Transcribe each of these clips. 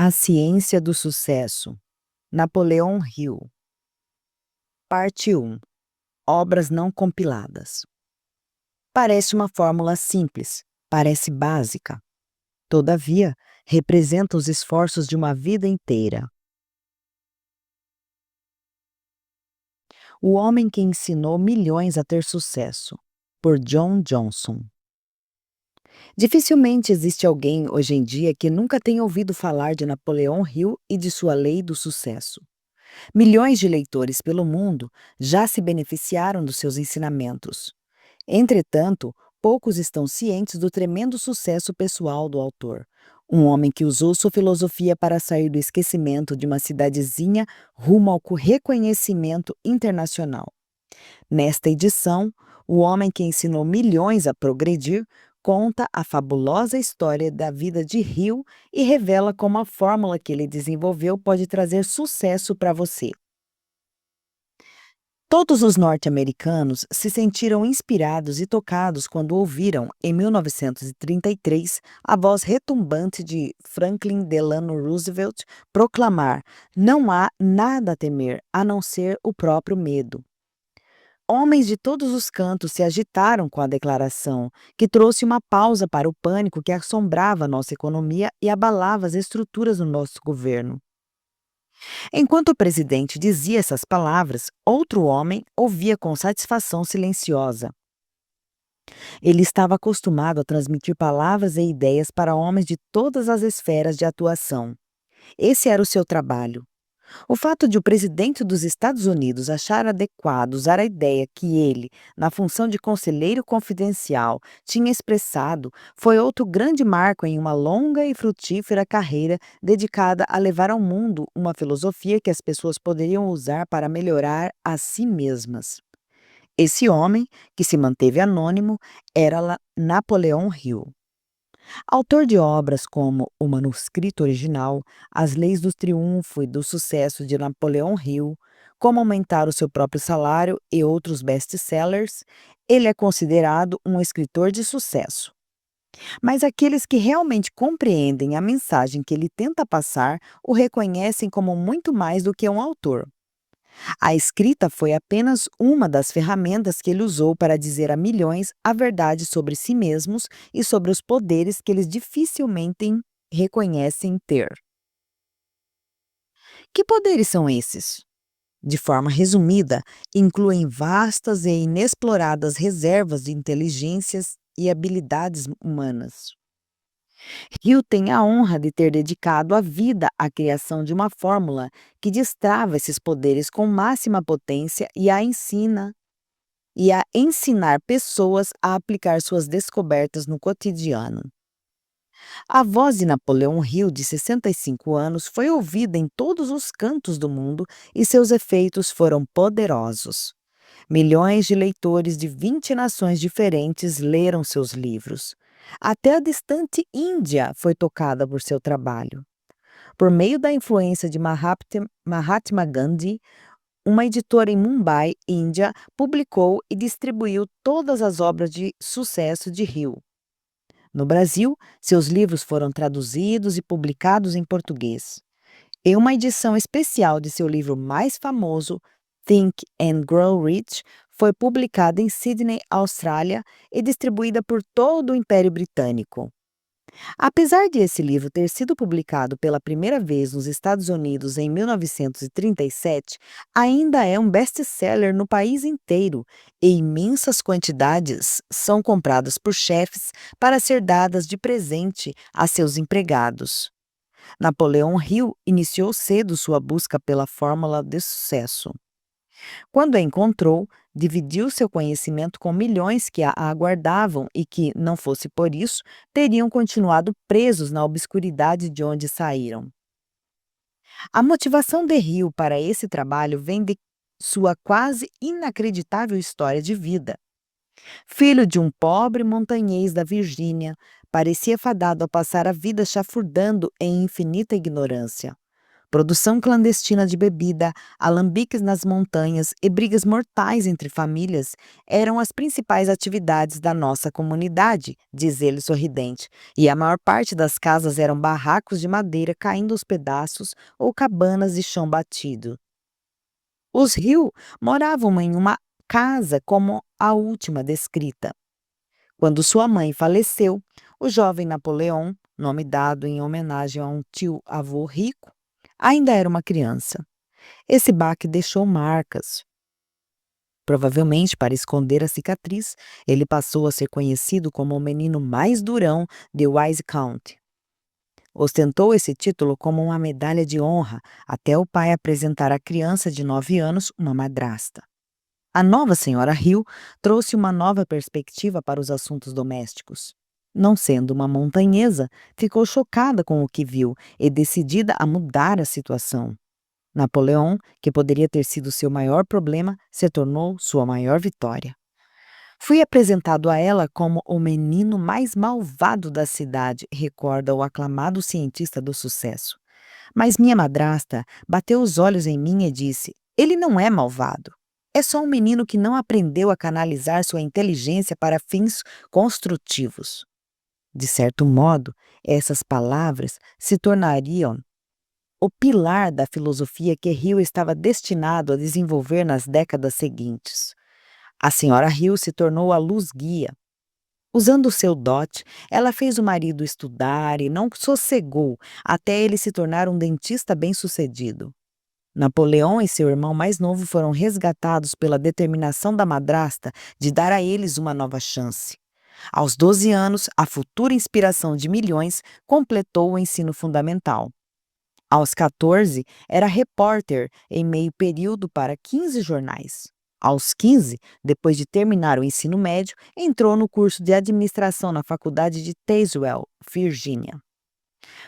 A Ciência do Sucesso, Napoleão Hill. Parte 1. Obras não compiladas. Parece uma fórmula simples, parece básica. Todavia, representa os esforços de uma vida inteira. O homem que ensinou milhões a ter sucesso, por John Johnson. Dificilmente existe alguém hoje em dia que nunca tenha ouvido falar de Napoleão Hill e de sua lei do sucesso. Milhões de leitores pelo mundo já se beneficiaram dos seus ensinamentos. Entretanto, poucos estão cientes do tremendo sucesso pessoal do autor. Um homem que usou sua filosofia para sair do esquecimento de uma cidadezinha rumo ao reconhecimento internacional. Nesta edição, o homem que ensinou milhões a progredir conta a fabulosa história da vida de Hill e revela como a fórmula que ele desenvolveu pode trazer sucesso para você. Todos os norte-americanos se sentiram inspirados e tocados quando ouviram, em 1933, a voz retumbante de Franklin Delano Roosevelt proclamar: "Não há nada a temer, a não ser o próprio medo." Homens de todos os cantos se agitaram com a declaração, que trouxe uma pausa para o pânico que assombrava nossa economia e abalava as estruturas do nosso governo. Enquanto o presidente dizia essas palavras, outro homem ouvia com satisfação silenciosa. Ele estava acostumado a transmitir palavras e ideias para homens de todas as esferas de atuação. Esse era o seu trabalho. O fato de o presidente dos Estados Unidos achar adequado usar a ideia que ele, na função de conselheiro confidencial, tinha expressado foi outro grande marco em uma longa e frutífera carreira dedicada a levar ao mundo uma filosofia que as pessoas poderiam usar para melhorar a si mesmas. Esse homem, que se manteve anônimo, era Napoleão Hill. Autor de obras como O Manuscrito Original, As Leis do Triunfo e do Sucesso de Napoleão Hill, Como Aumentar o Seu Próprio Salário e outros best-sellers, ele é considerado um escritor de sucesso. Mas aqueles que realmente compreendem a mensagem que ele tenta passar o reconhecem como muito mais do que um autor. A escrita foi apenas uma das ferramentas que ele usou para dizer a milhões a verdade sobre si mesmos e sobre os poderes que eles dificilmente reconhecem ter. Que poderes são esses? De forma resumida, incluem vastas e inexploradas reservas de inteligências e habilidades humanas. Hill tem a honra de ter dedicado a vida à criação de uma fórmula que destrava esses poderes com máxima potência e a ensinar pessoas a aplicar suas descobertas no cotidiano. A voz de Napoleão Hill, de 65 anos, foi ouvida em todos os cantos do mundo e seus efeitos foram poderosos. Milhões de leitores de 20 nações diferentes leram seus livros. Até a distante Índia foi tocada por seu trabalho. Por meio da influência de Mahatma Gandhi, uma editora em Mumbai, Índia, publicou e distribuiu todas as obras de sucesso de Hill. No Brasil, seus livros foram traduzidos e publicados em português. Em uma edição especial de seu livro mais famoso, Think and Grow Rich, foi publicada em Sydney, Austrália, e distribuída por todo o Império Britânico. Apesar de esse livro ter sido publicado pela primeira vez nos Estados Unidos em 1937, ainda é um best-seller no país inteiro e imensas quantidades são compradas por chefes para ser dadas de presente a seus empregados. Napoleão Hill iniciou cedo sua busca pela fórmula de sucesso. Quando a encontrou, dividiu seu conhecimento com milhões que a aguardavam e que, não fosse por isso, teriam continuado presos na obscuridade de onde saíram. A motivação de Hill para esse trabalho vem de sua quase inacreditável história de vida. Filho de um pobre montanhês da Virgínia, parecia fadado a passar a vida chafurdando em infinita ignorância. Produção clandestina de bebida, alambiques nas montanhas e brigas mortais entre famílias eram as principais atividades da nossa comunidade, diz ele sorridente, e a maior parte das casas eram barracos de madeira caindo aos pedaços ou cabanas de chão batido. Os Hill moravam em uma casa como a última descrita. Quando sua mãe faleceu, o jovem Napoleão, nome dado em homenagem a um tio-avô rico, ainda era uma criança. Esse baque deixou marcas. Provavelmente para esconder a cicatriz, ele passou a ser conhecido como o menino mais durão de Wise County. Ostentou esse título como uma medalha de honra até o pai apresentar à criança de 9 anos uma madrasta. A nova senhora Hill trouxe uma nova perspectiva para os assuntos domésticos. Não sendo uma montanhesa, ficou chocada com o que viu e decidida a mudar a situação. Napoleão, que poderia ter sido seu maior problema, se tornou sua maior vitória. Fui apresentado a ela como o menino mais malvado da cidade, recorda o aclamado cientista do sucesso. Mas minha madrasta bateu os olhos em mim e disse: ele não é malvado. É só um menino que não aprendeu a canalizar sua inteligência para fins construtivos. De certo modo, essas palavras se tornariam o pilar da filosofia que Hill estava destinado a desenvolver nas décadas seguintes. A senhora Hill se tornou a luz-guia. Usando seu dote, ela fez o marido estudar e não sossegou até ele se tornar um dentista bem-sucedido. Napoleão e seu irmão mais novo foram resgatados pela determinação da madrasta de dar a eles uma nova chance. Aos 12 anos, a futura inspiração de milhões completou o ensino fundamental. Aos 14, era repórter em meio período para 15 jornais. Aos 15, depois de terminar o ensino médio, entrou no curso de administração na faculdade de Tazewell, Virgínia.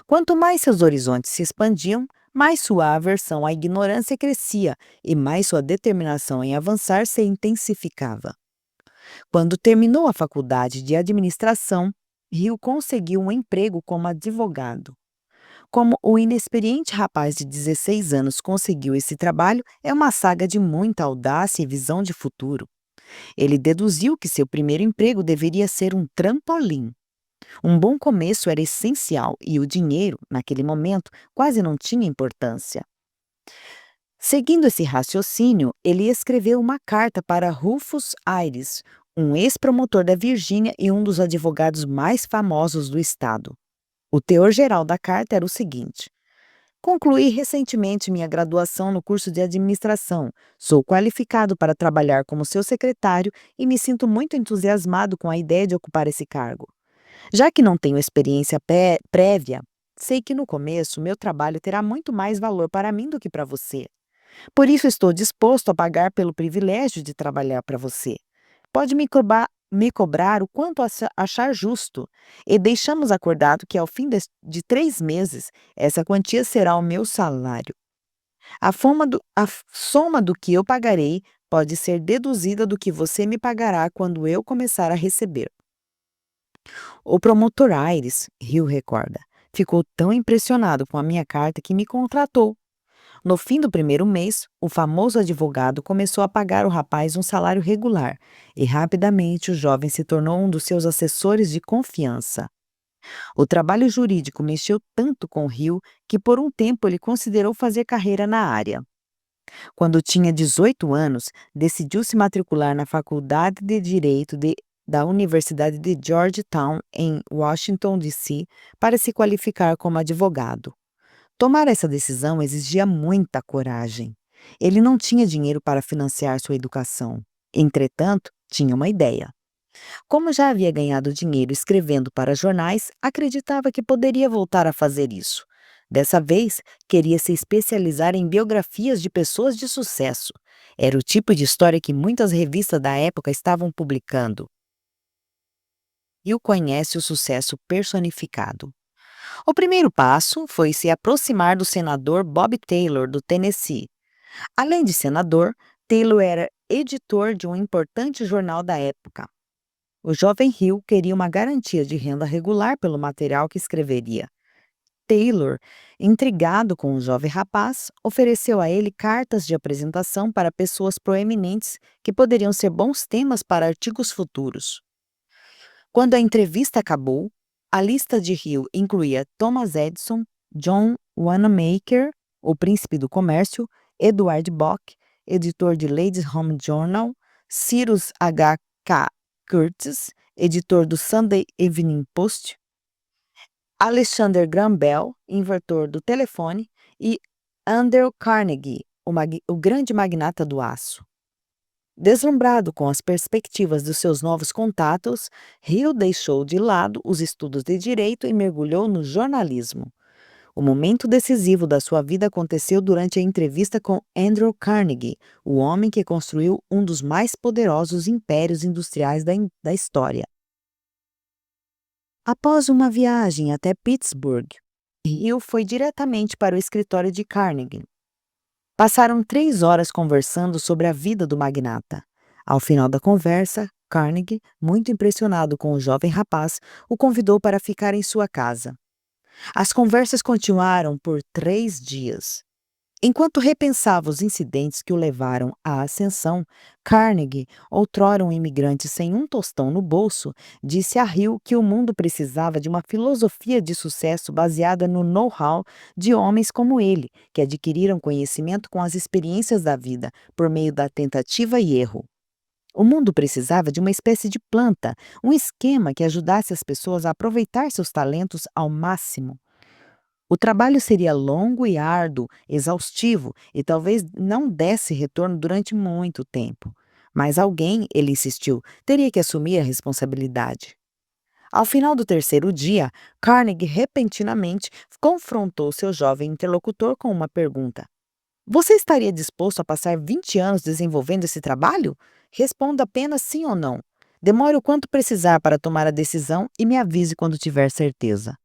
Quanto mais seus horizontes se expandiam, mais sua aversão à ignorância crescia e mais sua determinação em avançar se intensificava. Quando terminou a faculdade de administração, Hill conseguiu um emprego como advogado. Como o inexperiente rapaz de 16 anos conseguiu esse trabalho é uma saga de muita audácia e visão de futuro. Ele deduziu que seu primeiro emprego deveria ser um trampolim. Um bom começo era essencial e o dinheiro, naquele momento, quase não tinha importância. Seguindo esse raciocínio, ele escreveu uma carta para Rufus Ayres, um ex-promotor da Virgínia e um dos advogados mais famosos do estado. O teor geral da carta era o seguinte: concluí recentemente minha graduação no curso de administração. Sou qualificado para trabalhar como seu secretário e me sinto muito entusiasmado com a ideia de ocupar esse cargo. Já que não tenho experiência prévia, sei que no começo meu trabalho terá muito mais valor para mim do que para você. Por isso estou disposto a pagar pelo privilégio de trabalhar para você. Pode me cobrar o quanto achar justo, e deixamos acordado que ao fim de 3 meses, essa quantia será o meu salário. A soma do que eu pagarei pode ser deduzida do que você me pagará quando eu começar a receber. O promotor Ayres, Hill recorda, ficou tão impressionado com a minha carta que me contratou. No fim do primeiro mês, o famoso advogado começou a pagar ao rapaz um salário regular e rapidamente o jovem se tornou um dos seus assessores de confiança. O trabalho jurídico mexeu tanto com Hill que por um tempo ele considerou fazer carreira na área. Quando tinha 18 anos, decidiu se matricular na Faculdade de Direito da Universidade de Georgetown, em Washington, D.C., para se qualificar como advogado. Tomar essa decisão exigia muita coragem. Ele não tinha dinheiro para financiar sua educação. Entretanto, tinha uma ideia. Como já havia ganhado dinheiro escrevendo para jornais, acreditava que poderia voltar a fazer isso. Dessa vez, queria se especializar em biografias de pessoas de sucesso. Era o tipo de história que muitas revistas da época estavam publicando. E o conhece o sucesso personificado. O primeiro passo foi se aproximar do senador Bob Taylor, do Tennessee. Além de senador, Taylor era editor de um importante jornal da época. O jovem Hill queria uma garantia de renda regular pelo material que escreveria. Taylor, intrigado com o jovem rapaz, ofereceu a ele cartas de apresentação para pessoas proeminentes que poderiam ser bons temas para artigos futuros. Quando a entrevista acabou, a lista de Hill incluía Thomas Edison, John Wanamaker, o príncipe do comércio, Edward Bock, editor de Ladies' Home Journal, Cyrus H. K. Curtis, editor do Sunday Evening Post, Alexander Graham Bell, inventor do telefone, e Andrew Carnegie, o grande magnata do aço. Deslumbrado com as perspectivas dos seus novos contatos, Hill deixou de lado os estudos de direito e mergulhou no jornalismo. O momento decisivo da sua vida aconteceu durante a entrevista com Andrew Carnegie, o homem que construiu um dos mais poderosos impérios industriais da história. Após uma viagem até Pittsburgh, Hill foi diretamente para o escritório de Carnegie. Passaram 3 horas conversando sobre a vida do magnata. Ao final da conversa, Carnegie, muito impressionado com o jovem rapaz, o convidou para ficar em sua casa. As conversas continuaram por 3 dias. Enquanto repensava os incidentes que o levaram à ascensão, Carnegie, outrora um imigrante sem um tostão no bolso, disse a Hill que o mundo precisava de uma filosofia de sucesso baseada no know-how de homens como ele, que adquiriram conhecimento com as experiências da vida, por meio da tentativa e erro. O mundo precisava de uma espécie de planta, um esquema que ajudasse as pessoas a aproveitar seus talentos ao máximo. O trabalho seria longo e árduo, exaustivo e talvez não desse retorno durante muito tempo. Mas alguém, ele insistiu, teria que assumir a responsabilidade. Ao final do 3º dia, Carnegie repentinamente confrontou seu jovem interlocutor com uma pergunta. Você estaria disposto a passar 20 anos desenvolvendo esse trabalho? Responda apenas sim ou não. Demore o quanto precisar para tomar a decisão e me avise quando tiver certeza.